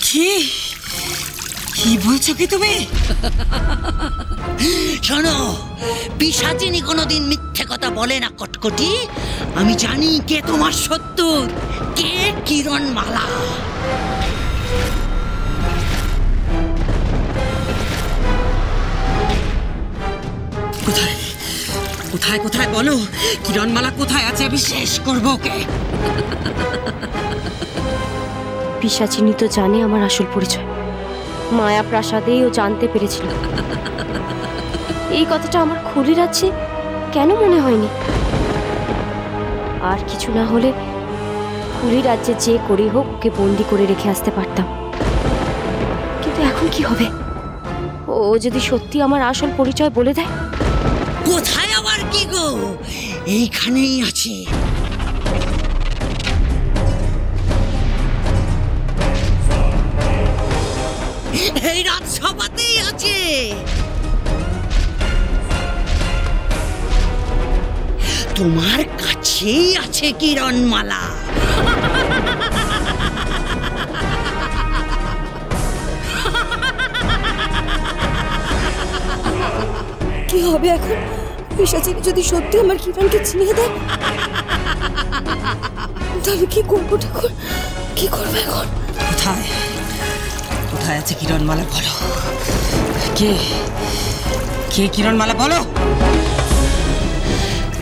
কি কি বলছো কি তুমি? শোনো, পিশাচিনী কোনোদিন মিথ্যে কথা বলে না কটকটি। আমি জানি কে তোমার শত্রু, কে কিরণমালা। কোথায় কোথায় কোথায় বলো, কিরণমালা কোথায় আছে? আমি শেষ করবো ওকে। পিশাচিনী তো জানে আমার আসল পরিচয়। মায়া প্রাসাদেই ও জানতে পেরেছিল। এই কথাটা আমার খুলি রাজ্যে কেন মনে হয়নি? আর কিছু না হলে খুলি রাজ্যে যে করেই হোক ওকে বন্দি করে রেখে আসতে পারতাম। কিন্তু এখন কি হবে? ও যদি সত্যি আমার আসল পরিচয় বলে দেয়? কোথায় আবার কি গো, এইখানেই আছে। এই রাজসভাতেই আছে। তোমার কাছেই আছে কিরণমালা। কি হবে এখন? পিশাচিনী যদি সত্যি আমার কিরণকে চিনিয়ে দেয়, তাহলে কি করবো ঠাকুর? কি করবো এখন? কোথায় কোথায় আছে কিরণমালা? বলো, কে কে কিরণমালা? বলো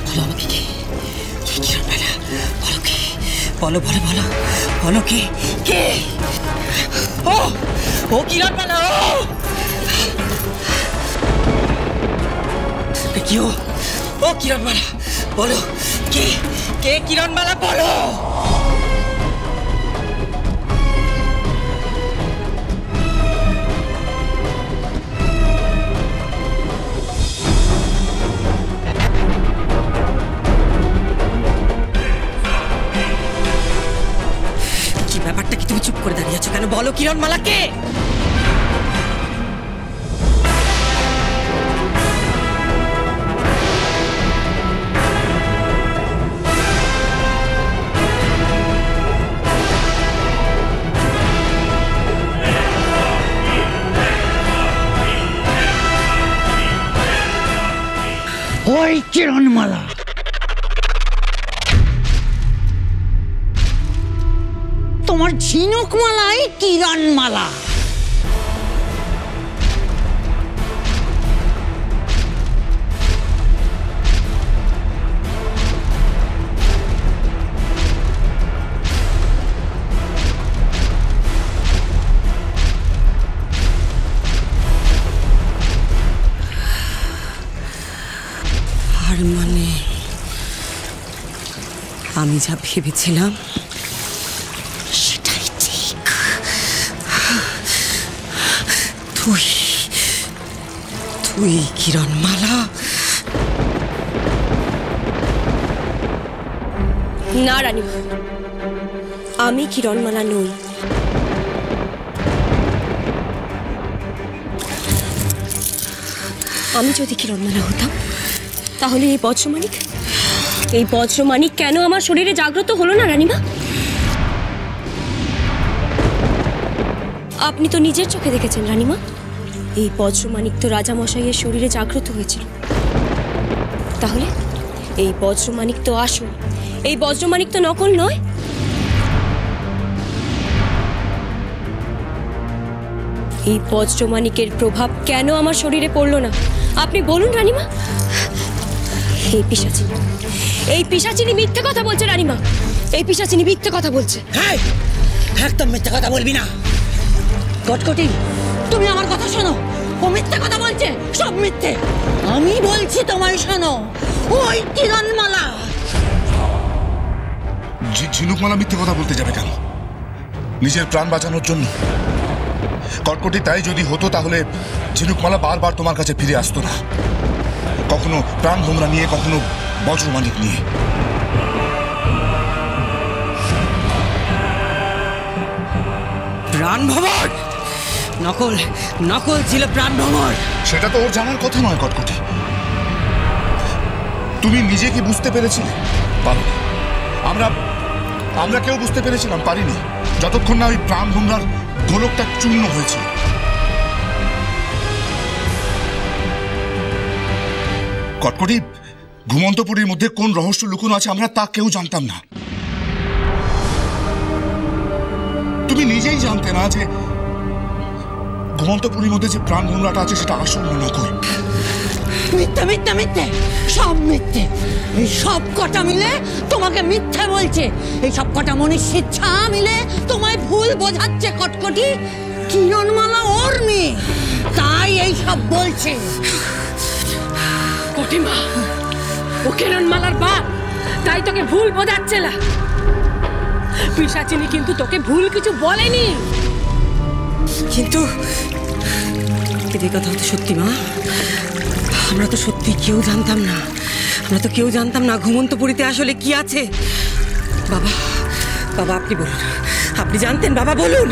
বলো আমাকে, কে কে কিরণমালা? বলো কে, বলো বলো বলো বলো কে কে? ও ও কিরণমালা, ও কি? ও কিরণমালা, বলো কে কে কিরণমালা? বলো। কি ব্যাপারটা কি? তুমি চুপ করে দাঁড়িয়ে আছো কেন? বলো কিরণমালা কে? ওই কিরণমালা। তোমার ঝিনুকমালাই কিরণমালা। আর মানে আমি যা ভেবেছিলাম সেটাই ঠিক। তুই তুই কিরণমালা? না রানীমা, আমি কিরণমালা নই। আমি যদি কিরণমালা হতাম তাহলে এই বজ্রমানিক কেন আমার শরীরে জাগ্রত হলো না রানীমা? আপনি তো নিজের চোখে দেখেছেন রানীমা, এই বজ্রমানিক তো রাজামশাইয়ের শরীরে জাগ্রত হয়েছিল। তাহলে এই বজ্রমানিক তো আসল, এই বজ্রমানিক তো নকল নয়। এই বজ্রমানিকের প্রভাব কেন আমার শরীরে পড়লো না আপনি বলুন রানীমা? এই পিশাচিনী মিথ্যে কথা বলছে রানীমা, এই পিশাচিনী মিথ্যে কথা বলছে। হ্যাঁ, একদম মিথ্যে কথা বলবি না কটকটি। তুমি আমার কথা শোনো, ও মিথ্যে কথা বলছে, সব মিথ্যে। আমি বলছি তোমায় শোনো, ওই কিরণমালা। ঝিনুকমালা মিথ্যে কথা বলতে যাবে কেন? নিজের প্রাণ বাঁচানোর জন্য। কটকটি তাই যদি হতো তাহলে ঝিনুকমালা বারবার তোমার কাছে ফিরে আসতো না, কখনো প্রাণ ভোমরা নিয়ে, কখনো বজ্রমানিক নিয়ে। প্রাণ ভ্রমর নকল, নকল ছিল প্রাণ ভ্রমর। সেটা তো ওর জানার কথা নয় কটকটি। তুমি নিজে কি বুঝতে পেরেছিলে? পারো। আমরা কেউ বুঝতে পেরেছিলাম? পারিনি, যতক্ষণ না ওই প্রাণ ভোমরার গোলকটা চূর্ণ হয়েছিল। কটকটি, ঘুমন্তপুরীর মধ্যে কোন রহস্য লুকোনো আছে আমরা তা কেউ জানতাম না। তুমি নিজেই জানতে না যে ঘুমন্তপুরীর মধ্যে যে প্রাণ ভোমরাটা আছে সেটা আসল না নকল। মিথ্যে মিথ্যে মিথ্যে, সব মিথ্যে। এই সব কটা মিলে তোমাকে মিথ্যে বলছে। এই সব কটা মনীষীর ছা মিলে তোমায় ভুল বোঝাচ্ছে কটকটি। কিরণমালা ওর মেয়ে, তাই এই সব বলছে। কটিমা, ও কিরণমালার বাপ, তাই তোকে ভুল বোঝাচ্ছে না। পিশাচিনী কিন্তু তোকে ভুল কিছু বলেনি। কিন্তু এদের কথা হতো সত্যি মা। আমরা তো সত্যি কেউ জানতাম না। আমরা তো কেউ জানতাম না ঘুমন্তপুরীতে আসলে কি আছে। বাবা, বাবা আপনি বলুন, আপনি জানতেন বাবা, বলুন।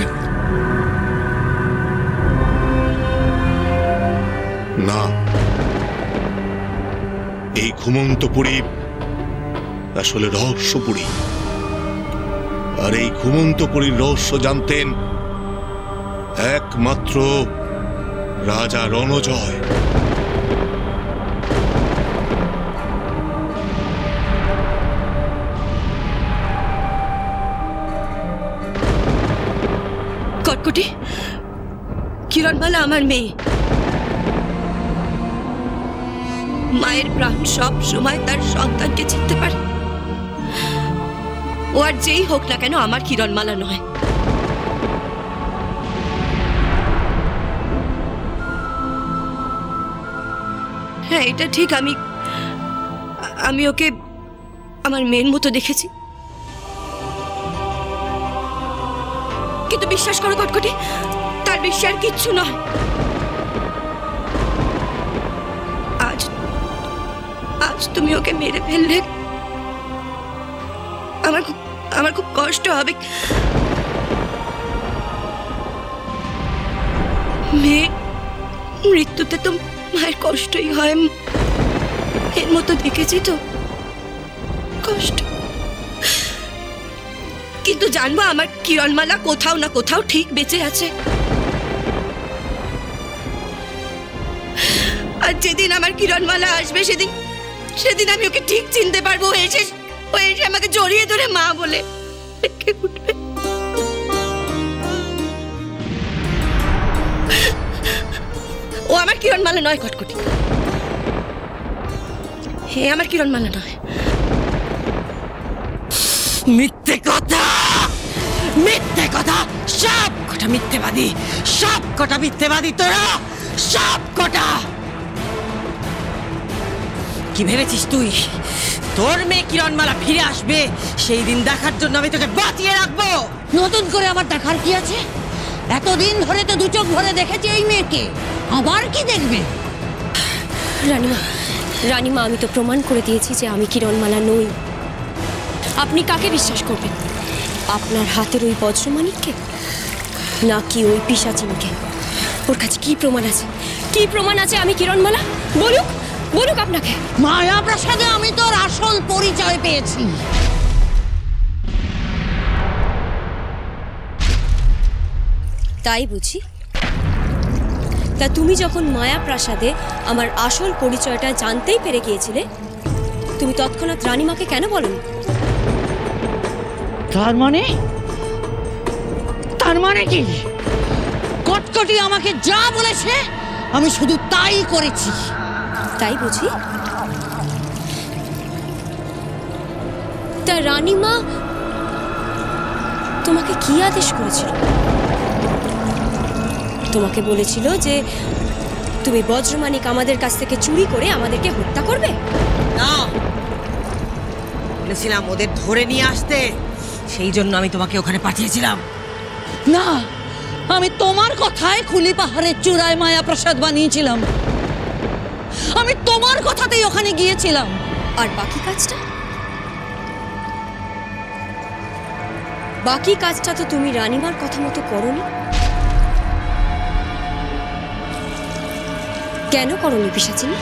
না, এই ঘুমন্তপুরী আসলে রহস্যপুরী। আর এই ঘুমন্তপুরীর রহস্য জানতেন একমাত্র রাজা রণজয়। কটকটি, কিরণমালা আমার মেয়ে। মায়ের প্রাণ সব সময় তার সন্তানকে চিনতে পারে। ও আর যেই হোক না কেন আমার কিরণমালা নয়। হ্যাঁ, এটা ঠিক, আমি ওকে আমার মেয়ের মতো দেখেছি। কিন্তু বিশ্বাস করো কটকটি, তার বেশি আর কিচ্ছু নয়। আজ তুমি ওকে মেরে ফেললে আমার খুব কষ্ট হবে। মেয়ে মৃত্যুতে তো মায়ের কষ্টই হয়, এর মতো দেখেছি তো কষ্ট। কিন্তু জানবো আমার কিরণমালা কোথাও না কোথাও ঠিক বেঁচে আছে। আর যেদিন আমার কিরণমালা আসবে সেদিন আমি ওকে ঠিক চিনতে পারবো। ও এসে আমাকে জড়িয়ে ধরে মা বলে ডেকে উঠবে। ও আমার কিরণমালা নয় কটকটি, হে আমার কিরণমালা নয়। মিথ্যে কথা, মিথ্যে কথা, সব কটা মিথ্যেবাদী, সব কটা মিথ্যেবাদী তোরা, সব কটা। কি ভেবেছিস তুই তোর মেয়ে কিরণমালা ফিরে আসবে সেই দিন দেখার জন্য আমি তোকে বাঁচিয়ে রাখবো? নতুন করে আমার দেখার কি আছে? এতদিন ধরে তো দু চোখ ভরে দেখেছি এই মেয়েকে, আবার কি দেখবে? রানীমা, আমি তো প্রমাণ করে দিয়েছি যে আমি কিরণমালা নই। আপনি কাকে বিশ্বাস করবেন? আপনার হাতের ওই বজ্রমানিককে, নাকি ওই পিশাচিনীকে? ওর কাছে কি প্রমাণ আছে? কি প্রমাণ আছে আমি কিরণমালা? বলুক আপনাকে। মায়া প্রাসাদে আমি তোর আসল পরিচয় পেয়েছি। তাই বুঝি? তা তুমি যখন মায়া প্রাসাদে আমার আসল পরিচয়টা জানতেই পেরে গিয়েছিলে, তুমি তৎক্ষণাৎ রানীমাকে কেন বলনি? তার মানে কি? কটকটি আমাকে যা বলেছে আমি শুধু তাই করেছি। তাই বুঝি? তা রানীমা তোমাকে কি আদেশ করেছিল? তোমাকে বলেছিল যে তুমি বজ্রমানিক আমাদের কাছ থেকে চুরি করে আমাদেরকে হত্যা করবে? না, বলেছিলাম ওদের ধরে নিয়ে আসতে, সেই জন্য আমি তোমাকে ওখানে পাঠিয়েছিলাম। না, আমি তোমার কথায় খুলি পাহাড়ের চূড়ায় মায়া প্রাসাদ বানিয়েছিলাম। আমি তোমার কথাতেই ওখানে গিয়েছিলাম। আর বাকি কাজটা তো তুমি রানীমার কথা মতো করোনি। কেন করোনি পিশাচিনী?